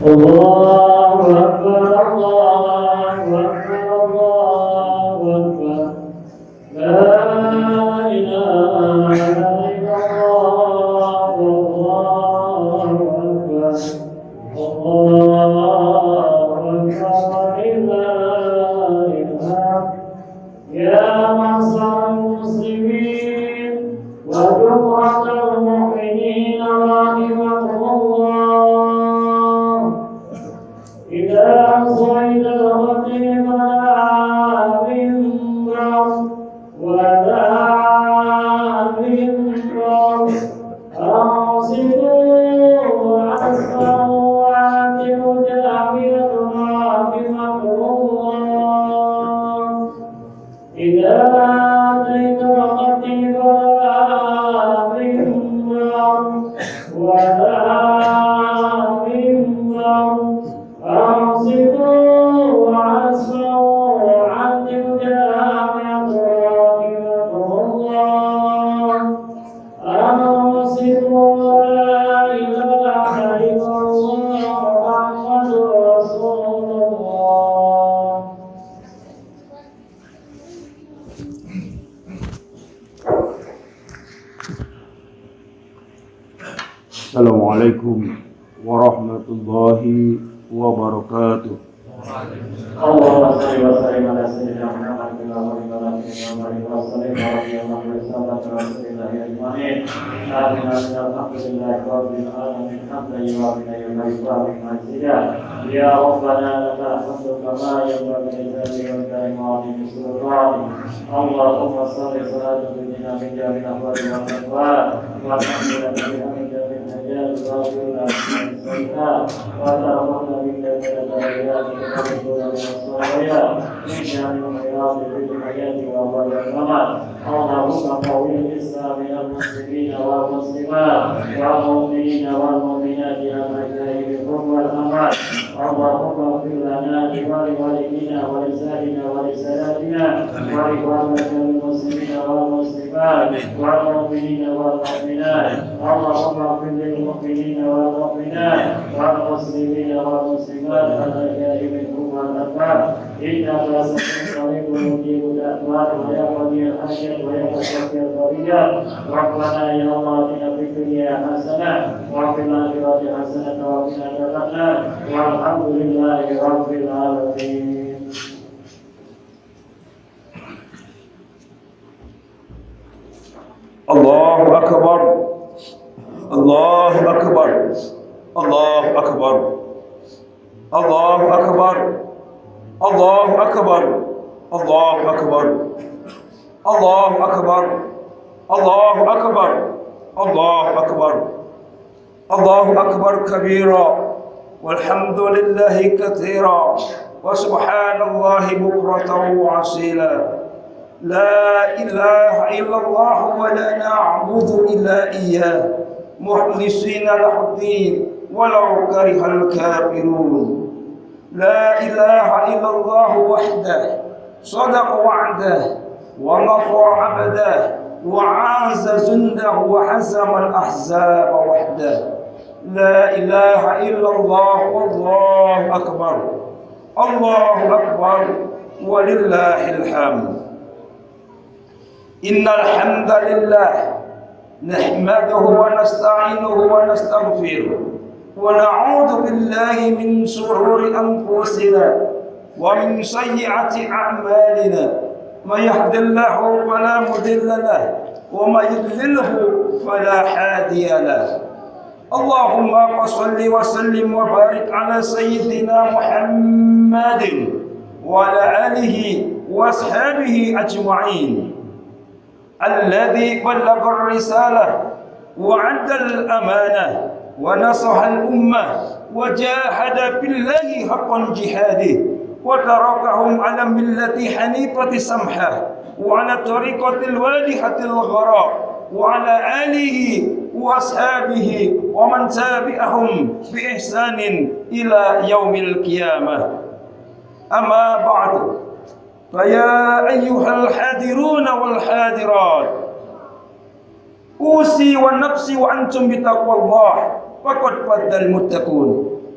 الله أكبر الله أكبر الله أكبر لا إله إلا الله الله أكبر الله أكبر لله الحمد يا معشر المسلمين وجمعة المؤمنين رحمكم الله إذا صعد الخطيب على منبر ولا منبر أنصتوا وأسمعوا وأعتموا جميعا رحمكم الله إذا أتيت الخطيب على منبر ولا منبر أنصتوا وأسمعوا وأعتموا جميعا رحمكم الله أنصتوا لا إله إلا الله محمد رسول الله Assalamualaikum warahmatullahi wabarakatuh. اللهم صل وسلم على سيدنا محمد وعلى اله وصحبه وسلم وبارك رسول الله اجمعين. آمين الحمد لله رب العالمين حمدا يوافي ويكافئ مزيدا. يا ربنا لك الحمد كما ينبغي لجلاله وكرم عظيم سلطانه. اللهم صل صلاة تجينا من جميع الاهوال والاهوال وتحملنا بها من جميع النجاة وتغفرنا من السيئات وترفعنا بك من الدرجات اللهم قوي الإسلام المسلمين والمسلمات والمؤمنين والمؤمنات الأحياء منهم والأموات. اللهم اغفر لنا ولوالدينا ولسائرنا ولساداتنا ولإخواننا المسلمين والمسلمات والمؤمنين والمؤمنات. اللهم اغفر للمؤمنين والمؤمنات والمسلمين والمسلمات الأحياء منهم والأموات إنك سميع قريب مجيب الدعوات ويا قضي الحاجات ويا مشفي القضيات. ربنا يا الله آتنا في الدنيا حسنة وفي الآخرة حسنة وقنا عذاب النار والحمد لله رب العالمين. Allahu Akbar, Allahu Akbar, Allahu Akbar, Allahu Akbar, Allahu Akbar, Allahu Akbar, Allahu Akbar, Allahu Akbar, Allahu Akbar, Allahu Akbar kabira, walhamdulillahi katsira, wa subhanallahi bukratan wa asila. لا إله إلا الله ولا نعبد إلا إياه مخلصين له الدين ولو كره الكافرون. لا إله إلا الله وحده صدق وعده ونصر عبده وعاز جنده وحزم الأحزاب وحده. لا إله إلا الله والله أكبر الله أكبر ولله الحمد. إن الحمد لله نحمده ونستعينه ونستغفره ونعوذ بالله من شرور أنفسنا ومن سيئات أعمالنا. من يهد الله فلا مضل له ومن يضلله فلا هادي له. اللهم صل وسلم وبارك على سيدنا محمد وعلى آله وأصحابه أجمعين الذي بلغ الرسالة وعد الأمانة ونصح الأمة وجاهد بالله حق جهاده وتركهم على ملة حنيفة سمحة وعلى طريقة الوالحة الغراء وعلى آله وأصحابه ومن تابعهم بإحسان إلى يوم القيامة. أما بعد فيا أيها الحاضرون والحاضرات أوصي ونفسي وأنتم بتقوى الله فقد فاز المتقون.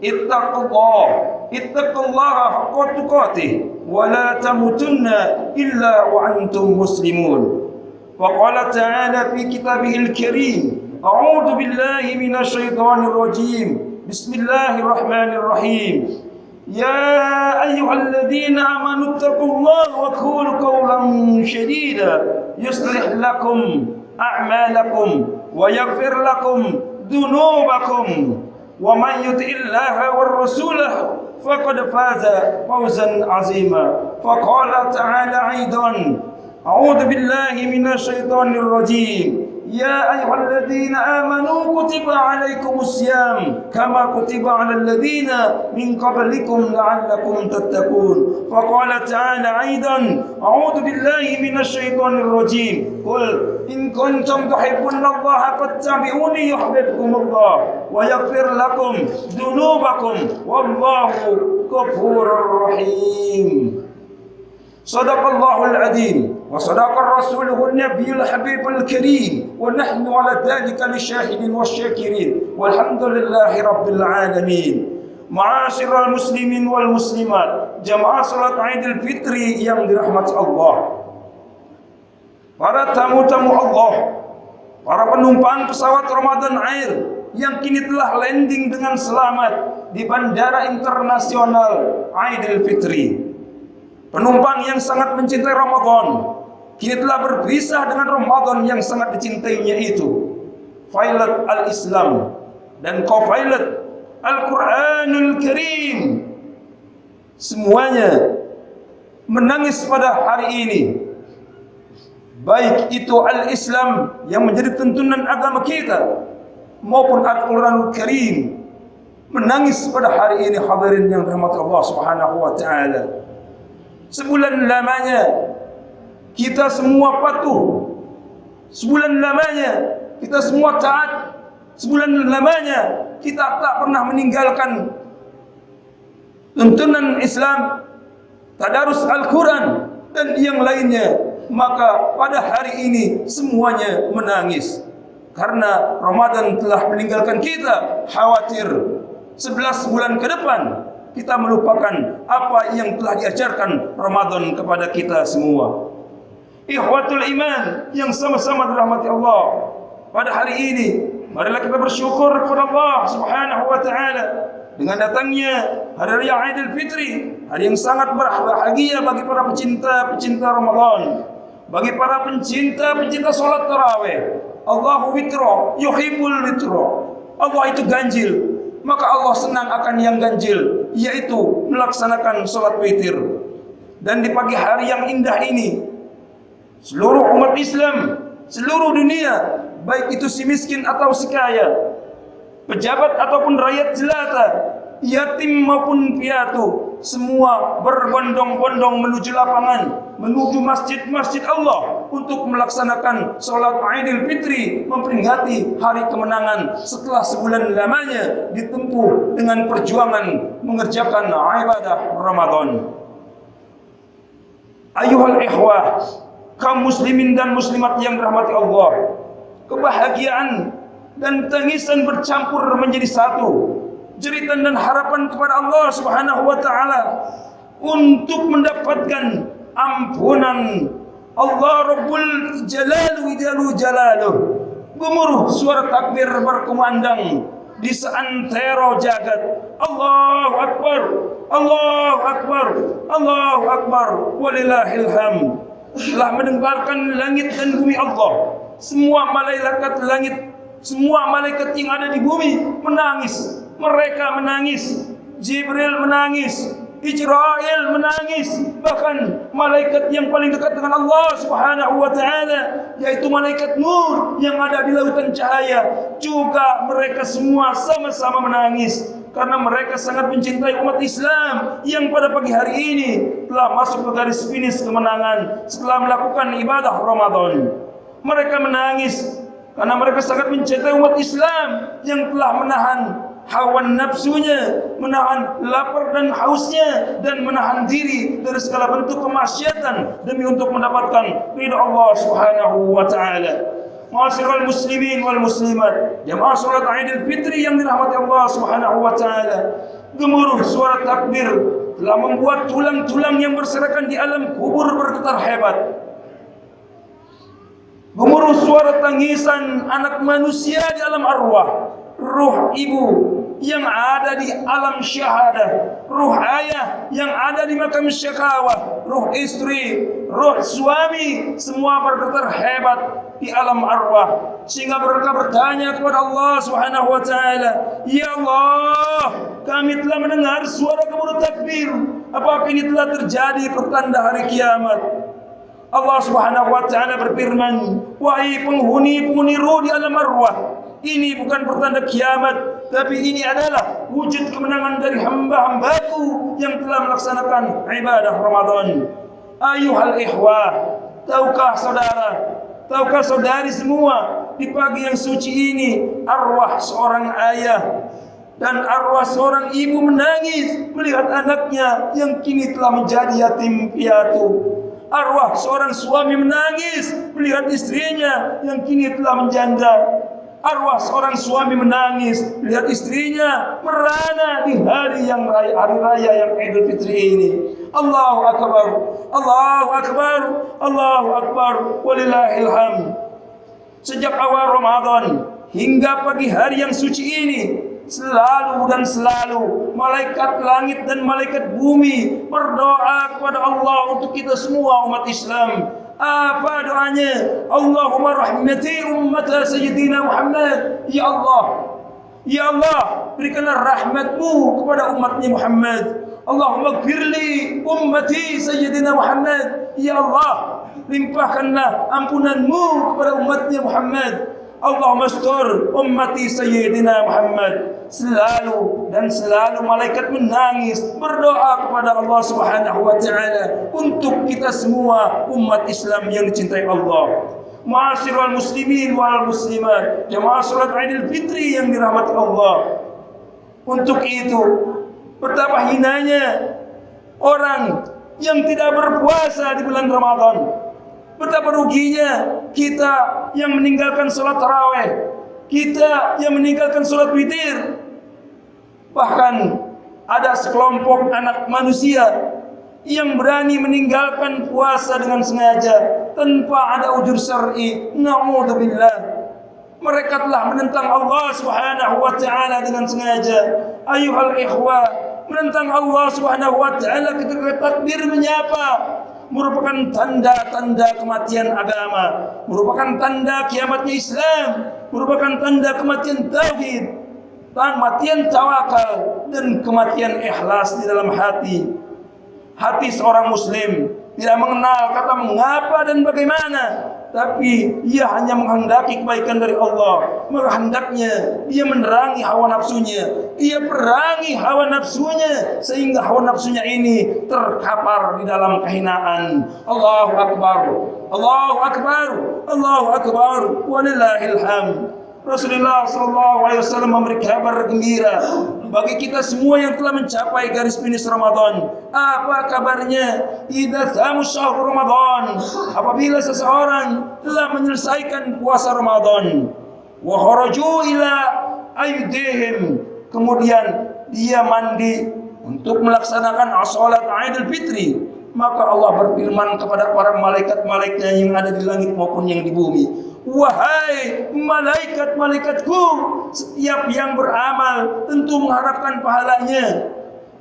ittaqullaha haqqa tuqatih wa la tamutunna illa wa antum muslimun. Wa qala ta'ala fi kitabihil karim, a'udzu billahi minasy syaithanir rajim. Bismillahirrahmanirrahim. Ya ayyuhalladzina amanu taqullaha wa qulu qawlan sadida yuslih lakum a'malakum wa yaghfir lakum dhunubakum wa man yuti'illaha war rasulahu faqad faza fawzan 'azima. Faqala ta'ala aidan, a'udzu billahi minasy syaithanir rajim. Ya ayyuhalladzina amanu kutiba 'alaikumus syiyam kama kutiba 'alal ladzina min qablikum la'allakum tattaqun. Faqala ta'ala aidan, a'udzu billahi minasy syaithanir rajim. Qul in kuntum tuhibbunallaha fattabi'uni yuhibbukumullah wa yaghfir lakum dzunubakum wallahu ghafurur rahim. Sadaqallahul adzim wa sadaqar rasuluhun nabiyul habibul karim wa nahnu ala dzalika lisyahidin wasyakirin walhamdulillahi rabbil alamin. Ma'asyiral muslimin wal muslimat, jamaah salat Idul Fitri yang dirahmati Allah, para tamu-tamu Allah, para penumpang pesawat Ramadan Air yang kini telah landing dengan selamat di Bandara Internasional Idul Fitri. Penumpang yang sangat mencintai Ramadan kini telah berpisah dengan Ramadan yang sangat dicintainya itu. Pilot Al-Islam dan co-pilot Al-Quranul Karim, semuanya menangis pada hari ini. Baik itu Al-Islam yang menjadi tuntunan agama kita maupun Al-Quranul Karim menangis pada hari ini. Hadirin yang dirahmati Allah Subhanahu wa taala, sebulan lamanya kita semua patuh, sebulan lamanya kita semua taat, sebulan lamanya kita tak pernah meninggalkan tuntunan Islam, tadarus Al-Quran dan yang lainnya. Maka pada hari ini semuanya menangis karena Ramadan telah meninggalkan kita. Khawatir 11 bulan ke depan kita melupakan apa yang telah diajarkan Ramadan kepada kita semua. Ikhwatul iman yang sama-sama dirahmati Allah, pada hari ini marilah kita bersyukur kepada Allah Subhanahu wa taala dengan datangnya hari raya Idul Fitri, hari yang sangat berbahagia bagi para pecinta Ramadan, bagi para pencinta salat tarawih. Allahu witro yuhibbul witro. Allah itu ganjil, maka Allah senang akan yang ganjil, yaitu melaksanakan salat witir. Dan di pagi hari yang indah ini, seluruh umat Islam, seluruh dunia, baik itu si miskin atau si kaya, pejabat ataupun rakyat jelata, yatim maupun piatu, semua berbondong-bondong menuju lapangan, menuju masjid-masjid Allah untuk melaksanakan salat Idul Fitri, memperingati hari kemenangan setelah sebulan lamanya ditempuh dengan perjuangan mengerjakan ibadah Ramadan. Ayuhal ikhwah, kaum muslimin dan muslimat yang dirahmati Allah, kebahagiaan dan tangisan bercampur menjadi satu. Jeritan dan harapan kepada Allah Subhanahu wa taala untuk mendapatkan ampunan Allah Rabbul Jalal Widalu Jalaluh. Gemuruh suara takbir berkumandang di seantero jagat. Allahu Akbar, Allahu Akbar, Allahu Akbar, walillahil hamd. Telah mendengarkan langit dan bumi Allah. Semua malaikat langit, semua malaikat yang ada di bumi menangis. Mereka menangis. Jibril menangis, Israel menangis, bahkan malaikat yang paling dekat dengan Allah Subhanahu wa taala, yaitu malaikat Nur yang ada di lautan cahaya, juga mereka semua sama-sama menangis karena mereka sangat mencintai umat Islam yang pada pagi hari ini telah masuk ke garis finish kemenangan setelah melakukan ibadah Ramadan. Mereka menangis karena mereka sangat mencintai umat Islam yang telah menahan hawa nafsunya, menahan lapar dan hausnya, dan menahan diri dari segala bentuk kemaksiatan demi untuk mendapatkan ridha Allah Subhanahu wa taala. Ma'asyiral muslimin wal muslimat, jamaah salat Idul Fitri yang dirahmati Allah Subhanahu wa taala, Gemuruh suara takbir telah membuat tulang-tulang yang berserakan di alam kubur bergetar hebat. Gemuruh suara tangisan anak manusia di alam arwah. Ruh ibu yang ada di alam syahadah, ruh ayah yang ada di makam syakawah, ruh istri, ruh suami, semua bergetar hebat di alam arwah. Sehingga mereka bertanya kepada Allah Subhanahu wa taala, "Ya Allah, kami telah mendengar suara gemuruh takbir. Apakah ini telah terjadi pertanda hari kiamat?" Allah Subhanahu wa taala berfirman, "Wahai penghuni-penghuni ruh di alam arwah, ini bukan pertanda kiamat, tapi ini adalah wujud kemenangan dari hamba-hambaku yang telah melaksanakan ibadah Ramadan." Ayuhal ikhwah, tahukah saudara, tahukah saudari semua, di pagi yang suci ini arwah seorang ayah dan arwah seorang ibu menangis melihat anaknya yang kini telah menjadi yatim piatu. Arwah seorang suami menangis melihat istrinya yang kini telah menjanda. Arwah seorang suami menangis melihat istrinya merana di hari raya yang Idul Fitri ini. Allahu Akbar, Allahu Akbar, Allahu Akbar, walillahil hamd. Sejak awal Ramadan hingga pagi hari yang suci ini, selalu dan selalu malaikat langit dan malaikat bumi berdoa kepada Allah untuk kita semua umat Islam. Apa doanya? Allahumma rahmati ummata Sayyidina Muhammad. Ya Allah, ya Allah, berikanlah rahmatmu kepada umatnya Muhammad. Allahumma gfirli ummati Sayyidina Muhammad. Ya Allah, limpahkanlah ampunanmu kepada umatnya Muhammad. Allahumma astur ummati Sayyidina Muhammad. Selalu dan selalu malaikat menangis berdoa kepada Allah Subhanahu wa taala untuk kita semua umat Islam yang dicintai Allah. Ma'asyiral muslimin wal muslimat, jamaah salat Idul Fitri yang dirahmati Allah. Untuk itu, betapa hinanya orang yang tidak berpuasa di bulan Ramadan. Betapa ruginya kita yang meninggalkan salat tarawih, kita yang meninggalkan salat witir. Bahkan ada sekelompok anak manusia yang berani meninggalkan puasa dengan sengaja tanpa ada ujur syar'i. Na'udzubillah. Mereka telah menentang Allah Subhanahu wa taala dengan sengaja. Ayuhal ikhwah, menentang Allah Subhanahu wa taala ketika takbir menyapa merupakan tanda-tanda kematian agama, merupakan tanda kiamatnya Islam, merupakan tanda kematian tauhid, kematian tawakal, dan kematian ikhlas di dalam hati. Hati seorang muslim tidak mengenal kata mengapa dan bagaimana, tapi ia hanya menghendaki kebaikan dari Allah. Menghendaknya dia menerangi hawa nafsunya, ia perangi hawa nafsunya sehingga hawa nafsunya ini terkapar di dalam kehinaan. Allahu Akbar, Allahu Akbar, Allahu Akbar, walillahil hamd. Rasulullah SAW memberi kabar gembira bagi kita semua yang telah mencapai garis finish Ramadan. Apa kabarnya? Idza thamu syahr Ramadan, apabila seseorang telah menyelesaikan puasa Ramadan, wa kharaju ila aydihim, kemudian dia mandi untuk melaksanakan salat Idul Fitri, maka Allah berfirman kepada para malaikat-malaikatnya yang ada di langit maupun yang di bumi, wahai malaikat-malaikatku, setiap yang beramal tentu mengharapkan pahalanya.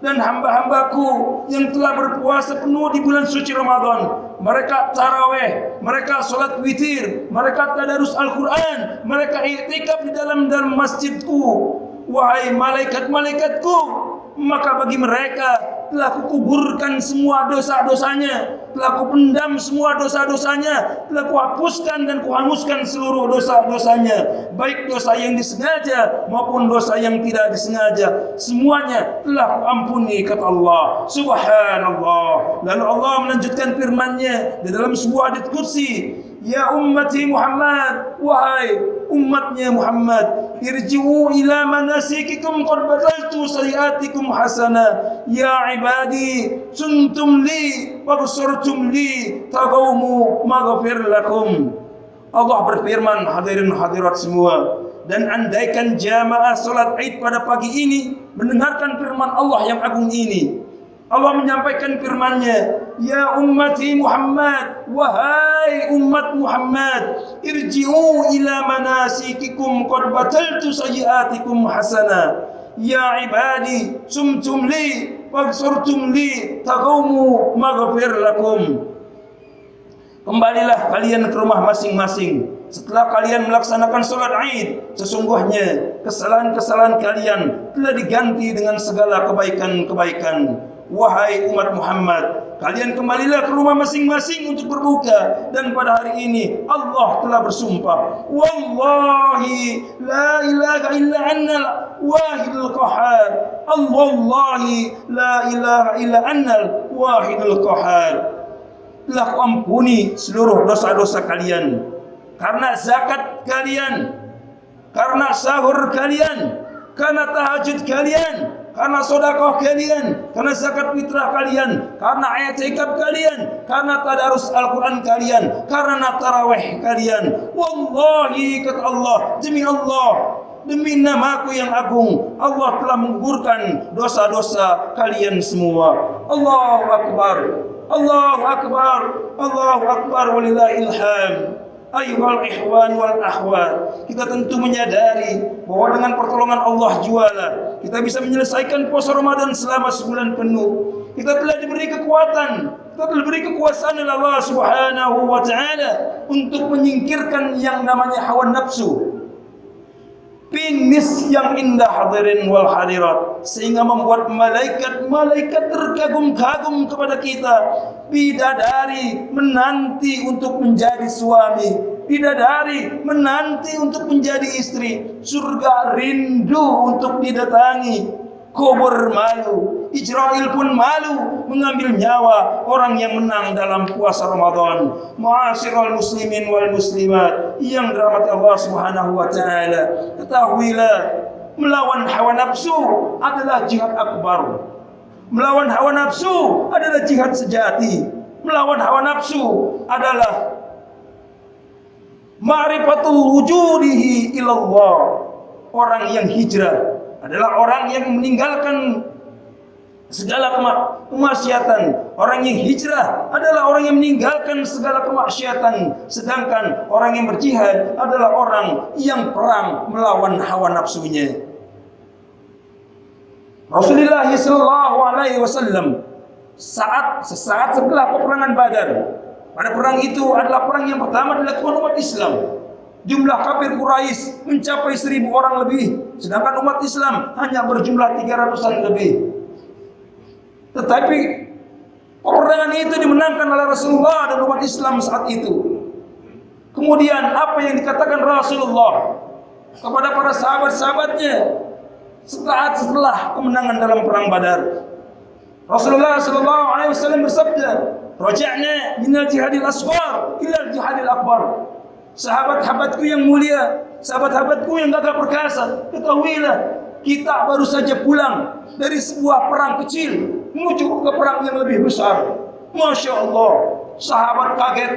Dan hamba-hambaku yang telah berpuasa penuh di bulan suci Ramadan, mereka taraweh, mereka salat witir, mereka tadarus Al-Quran, mereka i'tikaf di dalam masjidku. Wahai malaikat-malaikatku, maka bagi mereka telah kukuburkan semua dosa-dosanya, telah kupendam semua dosa-dosanya, telah kuhapuskan dan kuhanguskan seluruh dosa-dosanya, baik dosa yang disengaja maupun dosa yang tidak disengaja, semuanya telah kuampuni, kata Allah. Subhanallah. Lalu Allah melanjutkan firman-Nya di dalam sebuah hadits qudsi, ya ummati Muhammad, wahai umatnya Muhammad, irji'u ila manasikikum qad badaltu sayiatikum hasanah. Ya ibadi, suntum li waghfirtum li, tagaumu maghfir lakum. Allah berfirman, hadirin hadirat semua, Dan andaikan jamaah salat Id pada pagi ini mendengarkan firman Allah yang agung ini. Allah menyampaikan firman-Nya, "Ya ummati Muhammad, wahai umat Muhammad, irji'u ila manasikikum qad bataltu sayyi'atikum hasana. Ya ibadi, sumtum li, wagsurtum li, taqawmu maghfir lakum." Kembalilah kalian ke rumah masing-masing setelah kalian melaksanakan sholat Id. Sesungguhnya kesalahan-kesalahan kalian telah diganti dengan segala kebaikan-kebaikan. Wahai umat Muhammad, kalian kembalilah ke rumah masing-masing untuk berbuka. Dan pada hari ini Allah telah bersumpah, wallahi la ilaha illa annal wahidul qahar. Allahi la ilaha illa annal wahidul qahar. Telah kuampuni seluruh dosa-dosa kalian, karena zakat kalian, karena sahur kalian, karena tahajud kalian, karena sedekah kalian, karena zakat fitrah kalian, karena i'tikaf kalian, karena tadarus Al-Quran kalian, karena tarawih kalian. Wallahi, kata Allah, demi Allah, demi namaku yang agung, Allah telah menggugurkan dosa-dosa kalian semua. Allahu Akbar, Allahu Akbar, Allahu Akbar, walillahil hamd. Ayyuhal ikhwan wal akhwat, kita tentu menyadari bahwa dengan pertolongan Allah juala kita bisa menyelesaikan puasa Ramadan selama sebulan penuh. Kita telah diberi kekuatan, kita telah diberi kekuasaan oleh Allah Subhanahu wa taala untuk menyingkirkan yang namanya hawa nafsu. Finis yang indah hadirin wal hadirat, sehingga membuat malaikat terkagum-kagum kepada kita. Bidadari menanti untuk menjadi suami, bidadari menanti untuk menjadi istri. Surga rindu untuk didatangi. Kubur malu, Israel pun malu mengambil nyawa orang yang menang dalam puasa Ramadan. Ma'asyiral muslimin wal muslimat yang dirahmati Allah Subhanahu wa taala, ketahuilah, melawan hawa nafsu adalah jihad akbar. Melawan hawa nafsu adalah jihad sejati. Melawan hawa nafsu adalah ma'rifatul wujudihi ilallah. Orang yang hijrah adalah orang yang meninggalkan segala kemaksiatan. Orang yang hijrah adalah orang yang meninggalkan segala kemaksiatan. Sedangkan orang yang berjihad adalah orang yang perang melawan hawa nafsunya. Rasulullah sallallahu alaihi wasallam sesaat setelah peperangan Badar, pada perang itu adalah perang yang pertama dilakukan umat Islam. Jumlah kafir Quraisy mencapai 1000 orang lebih, sedangkan umat Islam hanya berjumlah 300-an lebih. Tetapi peperangan itu dimenangkan oleh Rasulullah dan umat Islam saat itu. Kemudian apa yang dikatakan Rasulullah kepada para sahabat-sahabatnya setelah kemenangan dalam perang Badar? Rasulullah sallallahu alaihi wasallam bersabda, "Raja'na minal jihadil asghar ila al-jihadil akbar." Sahabat-sahabatku yang mulia, sahabat-sahabatku yang gagah perkasa, ketahuilah, kita baru saja pulang dari sebuah perang kecil menuju ke perang yang lebih besar. Masya Allah, sahabat kaget,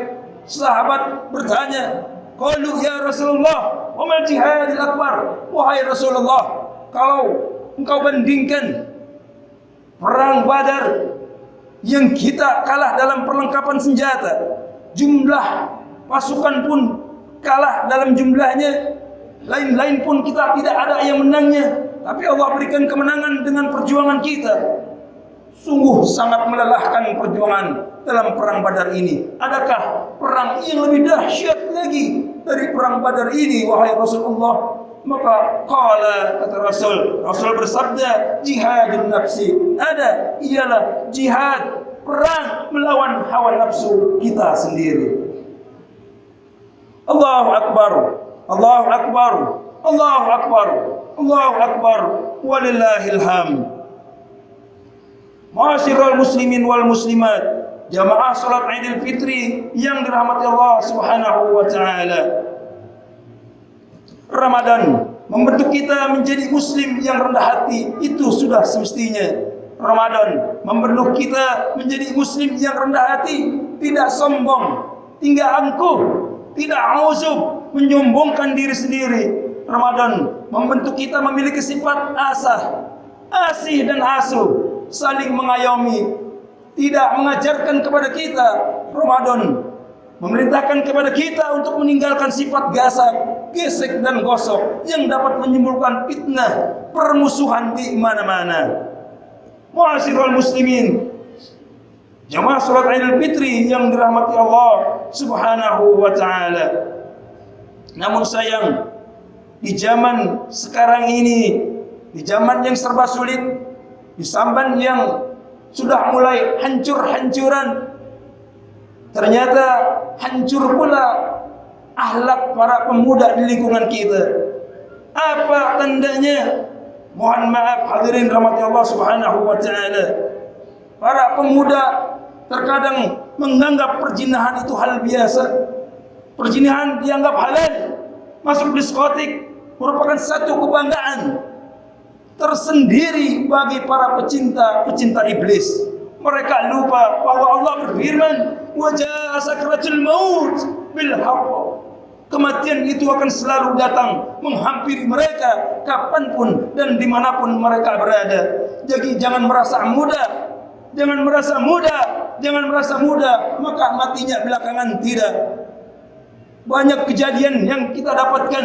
sahabat bertanya, qalu ya Rasulullah, wa mal jihadil akbar? Wahai Rasulullah, kalau engkau bandingkan perang Badar yang kita kalah dalam perlengkapan senjata, jumlah pasukan pun kalah dalam jumlahnya, lain-lain pun kita tidak ada yang menangnya, tapi Allah berikan kemenangan dengan perjuangan kita. Sungguh sangat melelahkan perjuangan dalam perang Badar ini. Adakah perang yang lebih dahsyat lagi dari perang Badar ini, wahai Rasulullah? Maka kata Rasul bersabda, jihadun nafsi, ada, ialah jihad, perang melawan hawa nafsu kita sendiri. Allahu Akbar, Allahu Akbar, Allahu Akbar, Allahu Akbar, walillahil hamd. Ma'asyiral muslimin wal muslimat, jamaah salat Idul Fitri yang dirahmati Allah Subhanahu wa taala. Ramadan membentuk kita menjadi muslim yang rendah hati, itu sudah semestinya. Ramadan membentuk kita menjadi muslim yang rendah hati, tidak sombong, tidak angkuh, tidak uzub, menyombongkan diri sendiri. Ramadan membentuk kita memiliki sifat asih dan asuh, saling mengayomi. Tidak mengajarkan kepada kita, Ramadan memerintahkan kepada kita untuk meninggalkan sifat gesek dan gosok yang dapat menimbulkan fitnah, permusuhan di mana-mana. Ma'asyiral muslimin, jamaah salat Idul Fitri yang dirahmati Allah Subhanahu wa taala. Namun sayang, di zaman sekarang ini, di zaman yang serba sulit, di zaman yang sudah mulai hancur-hancuran, ternyata hancur pula akhlak para pemuda di lingkungan kita. Apa tandanya? Mohon maaf hadirin rahmati Allah Subhanahu wa taala. Para pemuda terkadang menganggap perzinahan itu hal biasa. Perzinahan dianggap halal. Masuk diskotik merupakan satu kebanggaan tersendiri bagi para pecinta iblis. Mereka lupa bahwa Allah berfirman, "Wa jaa sakratul maut bil haqq." Kematian itu akan selalu datang menghampiri mereka kapanpun dan dimanapun mereka berada. Jadi jangan merasa muda, maka matinya belakangan. Tidak. Banyak kejadian yang kita dapatkan,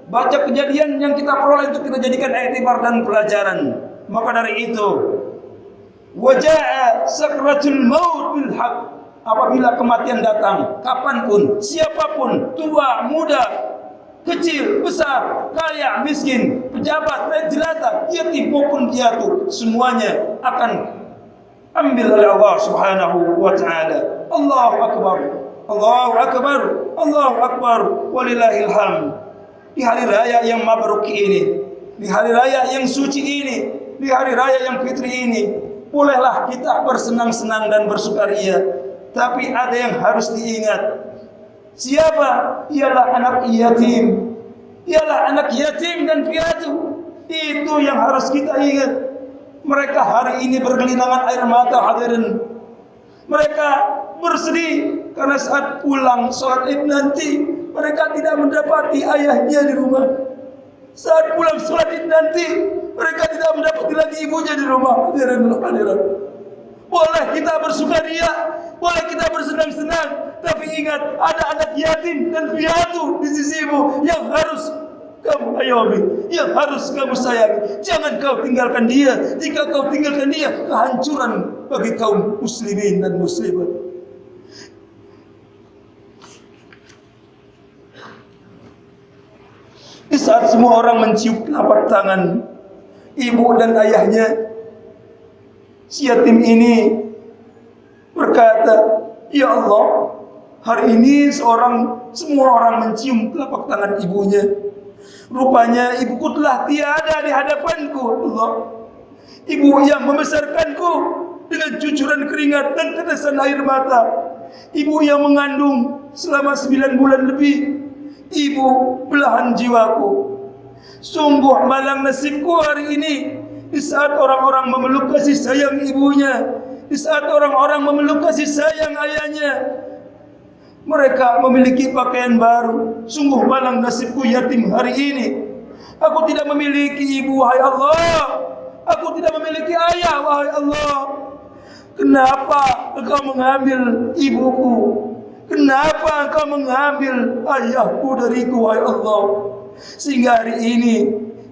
banyak kejadian yang kita peroleh untuk kita jadikan iktibar dan pelajaran. Maka dari itu, wajah sakratul maut bil haq. Apabila kematian datang, kapanpun, siapapun, tua, muda, kecil, besar, kaya, miskin, pejabat, jelata, yatim maupun piatu, semuanya akan ambil oleh Allah Subhanahu wa taala. Allahu akbar. Allahu akbar. Allahu akbar. Walillahil hamd. Di hari raya yang mabruk ini, di hari raya yang suci ini, di hari raya yang fitri ini, bolehlah kita bersenang-senang dan bersukaria. Tapi ada yang harus diingat. Siapa? Ialah anak yatim. Ialah anak yatim dan piatu. Itu yang harus kita ingat. Mereka hari ini bergelinangan air mata hadirin. Mereka bersedih karena saat pulang sholat Id nanti mereka tidak mendapati ayahnya di rumah. Saat pulang sholat Id nanti mereka tidak mendapati lagi ibunya di rumah. Hadirin. Boleh kita bersukaria, boleh kita bersenang-senang, tapi ingat ada anak yatim dan piatu di sisimu yang harus kamu ayomi, yang harus kamu sayangi. Jangan kau tinggalkan dia. Jika kau tinggalkan dia, kehancuran bagi kaum muslimin dan muslimat. Di saat semua orang mencium telapak tangan ibu dan ayahnya, si yatim ini berkata, "Ya Allah, hari ini semua orang mencium telapak tangan ibunya. Rupanya ibuku telah tiada di hadapanku, Allah. Ibu yang membesarkanku dengan cucuran keringat dan tetesan air mata. Ibu yang mengandung selama 9 bulan lebih. Ibu belahan jiwaku. Sungguh malang nasibku hari ini. Di saat orang-orang memeluk kasih sayang ibunya, di saat orang-orang memeluk kasih sayang ayahnya, mereka memiliki pakaian baru. Sungguh malang nasibku yatim hari ini. Aku tidak memiliki ibu, wahai Allah. Aku tidak memiliki ayah, wahai Allah. Kenapa engkau mengambil ibuku? Kenapa engkau mengambil ayahku dariku, wahai Allah? Sehingga hari ini,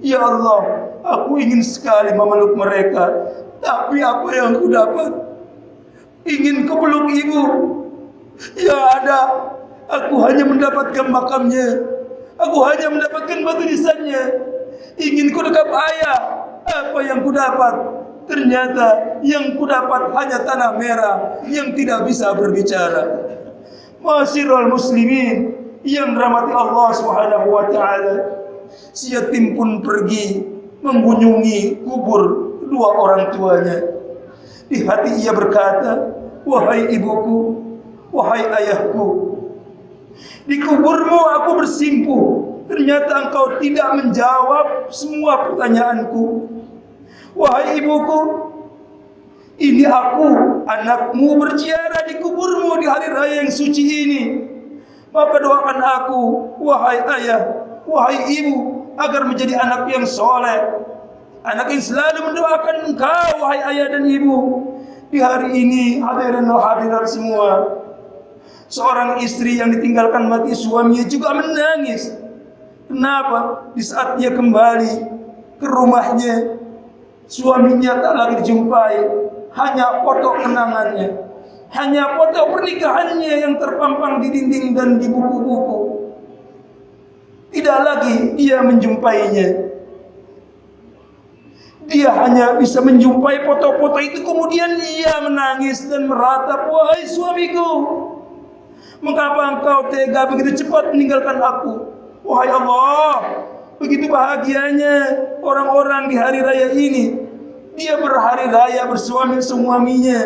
ya Allah, aku ingin sekali memeluk mereka, tapi apa yang aku dapat? Ingin kupeluk ibu, ya ada, aku hanya mendapatkan makamnya, aku hanya mendapatkan batu nisannya. Ingin ku dekap ayah, apa yang ku dapat? Ternyata yang ku dapat hanya tanah merah yang tidak bisa berbicara. Ma'asyiral muslimin yang dirahmati Allah Subhanahu wa taala, si yatim pun pergi mengunjungi kubur kedua orang tuanya. Di hati ia berkata, "Wahai ibuku, wahai ayahku, di kuburmu aku bersimpuh. Ternyata engkau tidak menjawab semua pertanyaanku. Wahai ibuku, ini aku, anakmu, berziarah di kuburmu di hari raya yang suci ini. Maka doakan aku, wahai ayah, wahai ibu, agar menjadi anak yang soleh, anak yang selalu mendoakan engkau wahai ayah dan ibu. Di hari ini hadirin dan hadirat semua, seorang istri yang ditinggalkan mati suaminya juga menangis. Kenapa? Di saat dia kembali ke rumahnya, suaminya tak lagi dijumpai, hanya foto kenangannya, hanya foto pernikahannya yang terpampang di dinding dan di buku-buku. Tidak lagi dia menjumpainya. Dia hanya bisa menjumpai foto-foto itu, kemudian ia menangis dan meratap, wahai suamiku, mengapa engkau tega begitu cepat meninggalkan aku? Wahai Allah, begitu bahagianya orang-orang di hari raya ini. Dia berhari raya bersuami-suaminya,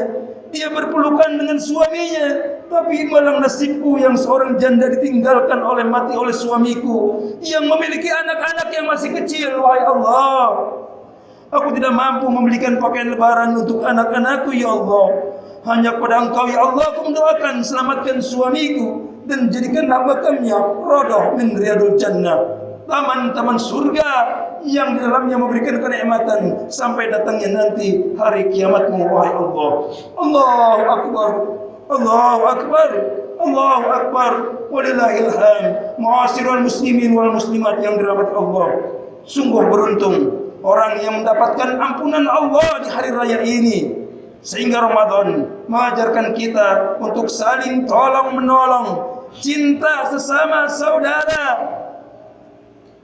dia berpelukan dengan suaminya. Tapi malang nasibku yang seorang janda ditinggalkan mati oleh suamiku, yang memiliki anak-anak yang masih kecil. Wahai Allah, aku tidak mampu membelikan pakaian lebaran untuk anak-anakku, ya Allah. Hanya kepada Engkau, ya Allah, aku mendoakan selamatkan suamiku dan jadikanlah makamnya rodoh min riyadul jannah, taman-taman surga yang di dalamnya memberikan kenikmatan sampai datangnya nanti hari kiamatmu, wahai Allah. Allahu Akbar, Allahu Akbar, Allahu Akbar, walillahil hamd. Ma'asyiral muslimin wal muslimat yang dirahmati Allah, sungguh beruntung orang yang mendapatkan ampunan Allah di hari raya ini, sehingga Ramadan mengajarkan kita untuk saling tolong menolong, cinta sesama saudara,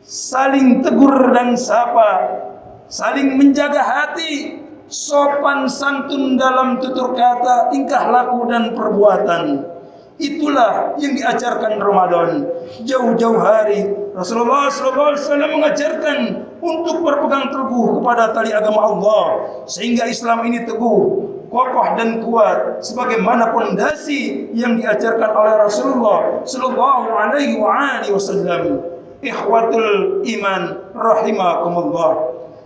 saling tegur dan sapa, saling menjaga hati, sopan santun dalam tutur kata, tingkah laku dan perbuatan. Itulah yang diajarkan Ramadan. Jauh-jauh hari Rasulullah SAW mengajarkan untuk berpegang teguh kepada tali agama Allah, sehingga Islam ini teguh, kokoh dan kuat sebagaimana pondasi yang diajarkan oleh Rasulullah sallallahu alaihi wasallam. Ikhwatul iman rahimakumullah.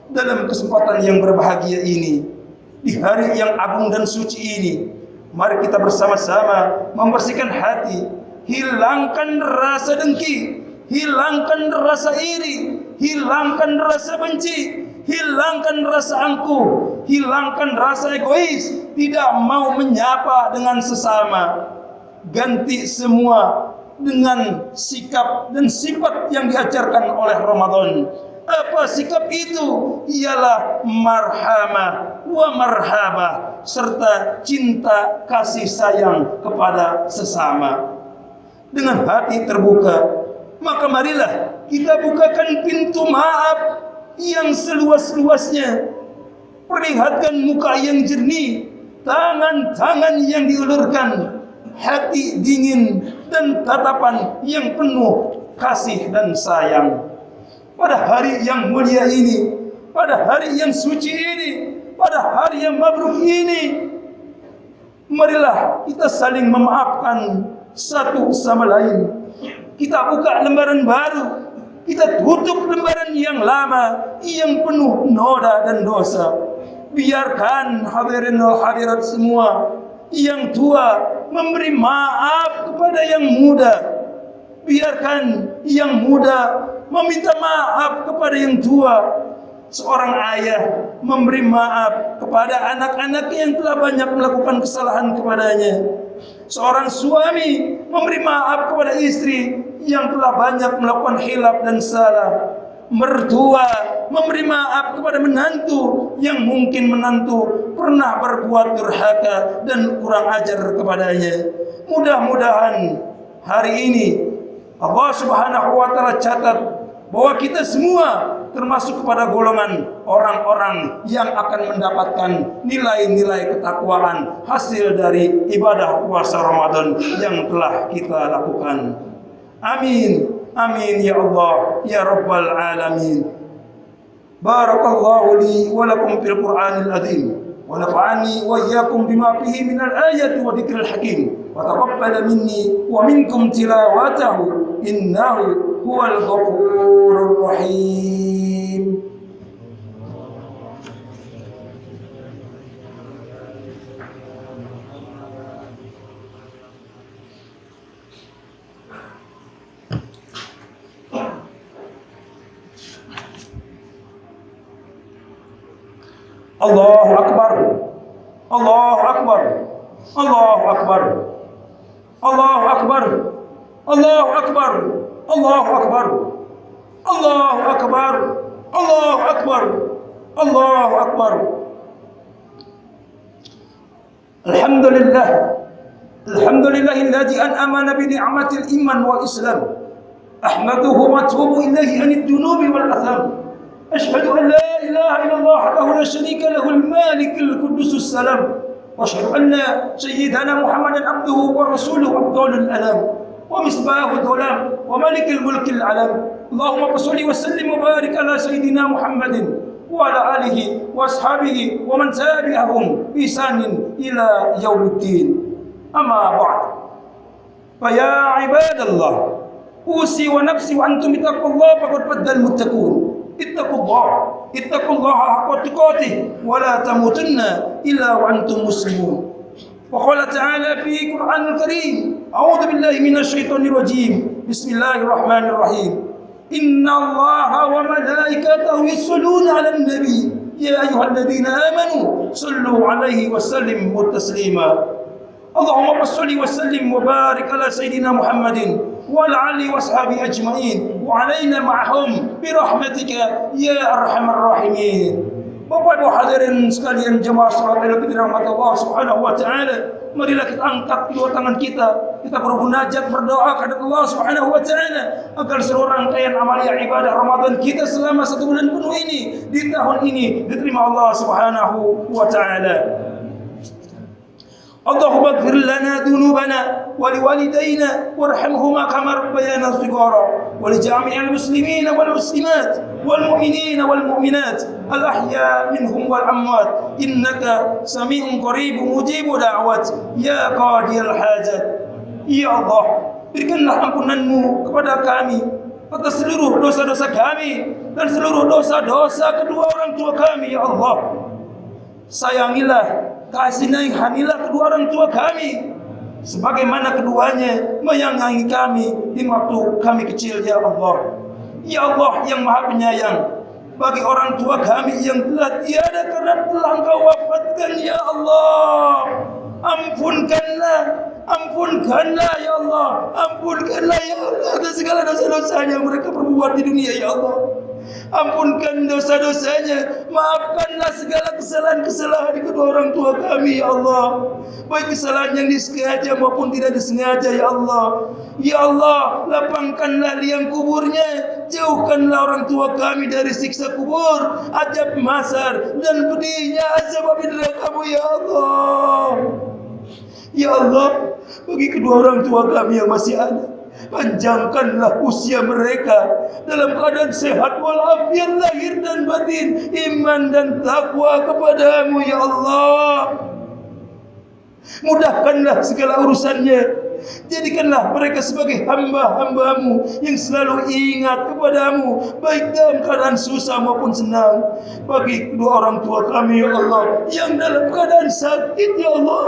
Dalam kesempatan yang berbahagia ini, di hari yang agung dan suci ini, mari kita bersama-sama membersihkan hati, hilangkan rasa dengki, hilangkan rasa iri, hilangkan rasa benci, hilangkan rasa angkuh, hilangkan rasa egois, tidak mau menyapa dengan sesama. Ganti semua dengan sikap dan sifat yang diajarkan oleh Ramadan. Apa sikap itu? Ialah marhamah wa marhabah, serta cinta kasih sayang kepada sesama. Dengan hati terbuka, maka marilah kita bukakan pintu maaf yang seluas-luasnya. Perlihatkan muka yang jernih, tangan-tangan yang diulurkan, hati dingin dan tatapan yang penuh kasih dan sayang. Pada hari yang mulia ini, pada hari yang suci ini, pada hari yang mabrur ini, marilah kita saling memaafkan satu sama lain. Kita buka lembaran baru, kita tutup lembaran yang lama yang penuh noda dan dosa. Biarkan hadirin wal hadirat semua, yang tua memberi maaf kepada yang muda. Biarkan yang muda meminta maaf kepada yang tua. Seorang ayah memberi maaf kepada anak-anaknya yang telah banyak melakukan kesalahan kepadanya. Seorang suami memberi maaf kepada istri yang telah banyak melakukan khilaf dan salah. Mertua memberi maaf kepada menantu yang mungkin menantu pernah berbuat durhaka dan kurang ajar kepadanya. Mudah-mudahan hari ini Allah Subhanahu wa taala catat bahwa kita semua termasuk kepada golongan orang-orang yang akan mendapatkan nilai-nilai ketakwaan hasil dari ibadah puasa Ramadan yang telah kita lakukan. Amin. Amin ya Allah ya Rabbal alamin. Barakallahu li wa lakum fil Qur'anil azim wa nafa'ani wa iyyakum bima fihi minal ayati wa dzikril hakim wa taqabbal minni wa minkum tilawatahu innahu huwal ghafurur rahim. Allahu Akbar. Allahu Akbar. Allahu Akbar. Allahu Akbar. Allahu Akbar. Allahu Akbar. Allahu Akbar. Allahu Akbar. Allahu Akbar. Alhamdulillah. Alhamdulillahilladzi an'amana bi ni'matil iman wal islam. Ahmaduhu wa atubu ilaihi anid dunubi wal atham. أشهد أن لا إله إلا الله وحده لا شريك له المالك القدوس السلام وأشهد أن سيدنا محمدا عبده ورسوله أفضل الأنام ومصباح الظلام وملك الملك العلام اللهم صل وسلم وبارك على سيدنا محمد وعلى آله وأصحابه ومن تبعهم بإحسان إلى يوم الدين أما بعد فيا عباد الله أوصي ونفسي وأنتم اتقوا الله فقد فاز المتقون اتقوا الله حق تقاته ولا تموتن إلا وأنتم مسلمون وقال تعالى في القرآن الكريم أعوذ بالله من الشيطان الرجيم بسم الله الرحمن الرحيم إن الله وملائكته يصلون على النبي يا أيها الذين آمنوا صلوا عليه وسلموا تسليما اللهم صل وسلم وبارك على سيدنا محمد وعلى آله وأصحابه أجمعين وعلينا معهم برحمتك يا أرحم الراحمين. Bapak Ibu hadirin sekalian jemaah salat Idul Fitri rahmat Allah Subhanahu wa taala, marilah kita angkat kedua tangan kita bermunajat berdoa kepada Allah Subhanahu wa taala agar seluruh rangkaian amalia ibadah Ramadan kita selama 1 bulan penuh ini di tahun ini diterima Allah Subhanahu wa taala. اللهم اغفر لنا ذنوبنا ولوالدينا وارحمهما كما ربيانا صغارا ولجميع المسلمين والمسلمات والمؤمنين والمؤمنات الأحياء منهم والأموات إنك سميع قريب مجيب دعوات يا قاضي الحاجات. Ya Allah, berikanlah ampunanmu kepada kami atas seluruh dosa-dosa kami dan seluruh dosa-dosa kedua orang tua kami. Ya Allah, sayangilah, kasihanilah kedua orang tua kami sebagaimana keduanya menyayangi kami di waktu kami kecil. Ya Allah, ya Allah yang maha penyayang bagi orang tua kami yang telah tiada karena telah Engkau wafatkan. Ya Allah, ampunkanlah ya Allah, ampunkanlah ya Allah atas segala dosa-dosa yang mereka perbuat di dunia. Ya Allah, ampunkan dosa-dosanya, maafkanlah segala kesalahan-kesalahan kedua orang tua kami. Ya Allah, baik kesalahan yang disengaja maupun tidak disengaja. Ya Allah, ya Allah, lapangkanlah liang kuburnya, jauhkanlah orang tua kami dari siksa kubur, azab mahsyar dan pedihnya azab api neraka-Mu. Ya Allah, ya Allah, bagi kedua orang tua kami yang masih ada, panjangkanlah usia mereka dalam keadaan sehat walafiat lahir dan batin, iman dan takwa kepadamu. Ya Allah, mudahkanlah segala urusannya, jadikanlah mereka sebagai hamba-hambamu yang selalu ingat kepadamu baik dalam keadaan susah maupun senang. Bagi kedua orang tua kami ya Allah yang dalam keadaan sakit, ya Allah,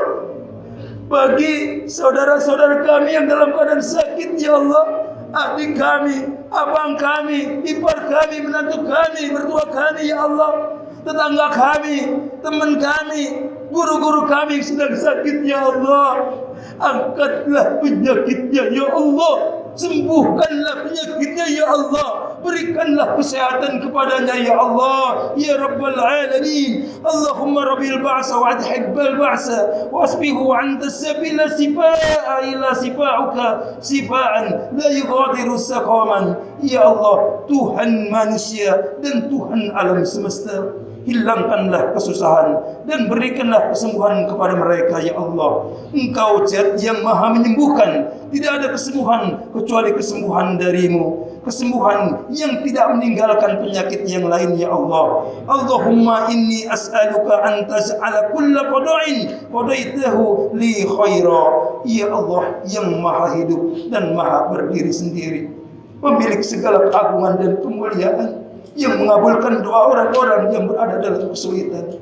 bagi saudara-saudara kami yang dalam keadaan sakit, ya Allah, adik kami, abang kami, ipar kami, menantu kami, mertua kami, ya Allah, tetangga kami, teman kami, guru-guru kami yang sedang sakit. Ya Allah, angkatlah penyakitnya. Ya Allah, sembuhkanlah penyakitnya. Ya Allah, berikanlah kesehatan kepadanya. Ya Allah, ya Rabbal Alamin. Allahumma rabbil ba'sa wa adhibbal ba'sa wasbihu anta sabila sifa'a ila sifa'uka sifa'an la yughadiru saqaman. Ya Allah, Tuhan manusia dan Tuhan alam semesta, hilangkanlah kesusahan dan berikanlah kesembuhan kepada mereka. Ya Allah, Engkau Zat yang maha menyembuhkan, tidak ada kesembuhan kecuali kesembuhan darimu, kesembuhan yang tidak meninggalkan penyakit yang lain. Ya Allah, Allahumma inni as'aluka an taj'ala kulla qada'in qadaitahu li khaira. Ya Allah yang maha hidup dan maha berdiri sendiri, pemilik segala keagungan dan kemuliaan, yang mengabulkan doa orang-orang yang berada dalam kesulitan.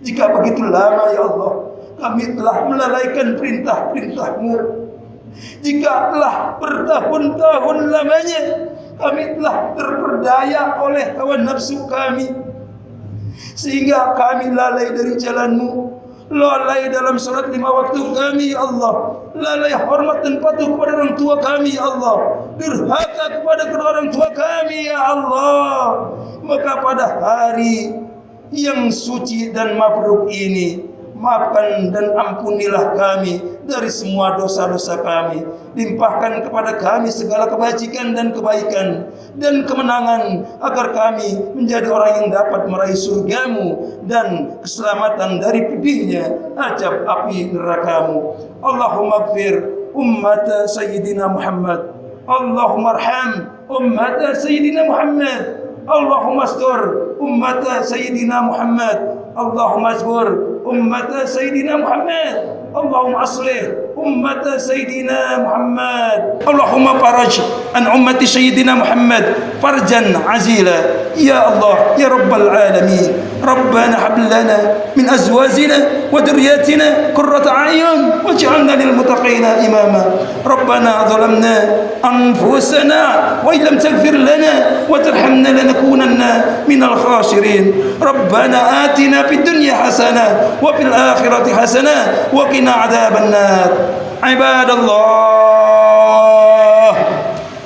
Jika begitu lama ya Allah kami telah melalaikan perintah-perintah-Mu, jika telah bertahun-tahun lamanya kami telah terperdaya oleh hawa nafsu kami, sehingga kami lalai dari jalan-Mu, lalai dalam salat 5 waktu kami ya Allah, lalai hormat dan patuh kepada orang tua kami ya Allah, durhaka kepada kedua orang tua kami ya Allah. Maka pada hari yang suci dan mabrur ini, maafkan dan ampunilah kami dari semua dosa-dosa kami. Limpahkan kepada kami segala kebajikan dan kebaikan dan kemenangan, agar kami menjadi orang yang dapat meraih surga-Mu dan keselamatan dari pedihnya azab api neraka-Mu. Allahumma ighfir ummata Sayyidina Muhammad, Allahumma arham ummata Sayyidina Muhammad, Allahumma astur ummata Sayyidina Muhammad, Allahumma asbur ummata Sayyidina Muhammad, Allahumma aslih ummata Sayyidina Muhammad, Allahumma faraj an ummati Sayyidina Muhammad farjan azila ya Allah ya Rabbal alamin. Rabbana hab lana min azwajina wa dhurriyyatina qurrata a'yun waj'alna lil muttaqina imama. Rabbana zalamna anfusana wa illam taghfir lana wa tarhamna lanakunanna minal khasirin. Rabbana atina fid dunya hasanah wa fil akhirati hasanah wa qina adzaban nar. Ibadallah,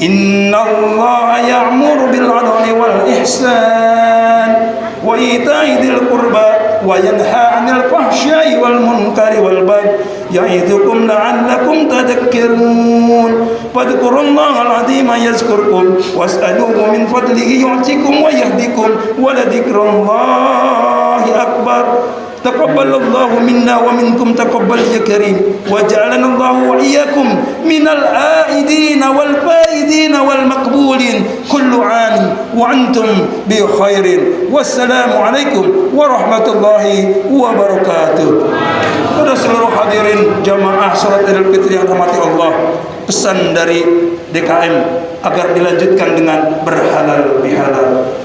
innallaha ya'muru bil 'adli wal ihsan wa ita'i dzil qurba wa yanha 'anil fahsya'i wal munkari wal baghi ya'idukum la'allakum tadhakkarun. Fadhkurullahal 'azima yazkurkum was'aluhu min fadlihi yu'tikum wa yahdikum wa ladhikrullahi akbar. Taqabbalallahu minna wa minkum taqabbal ya karim, wa ja'alana Allahu wa iyyakum minal aidina wal faidina wal maqbulin kullu 'am wa antum bi khairin. Wassalamu alaikum warahmatullahi wabarakatuh. Kepada seluruh hadirin jamaah salat Idul Fitri yang dirahmati Allah, pesan dari DKM agar dilanjutkan dengan berhalal bihalal.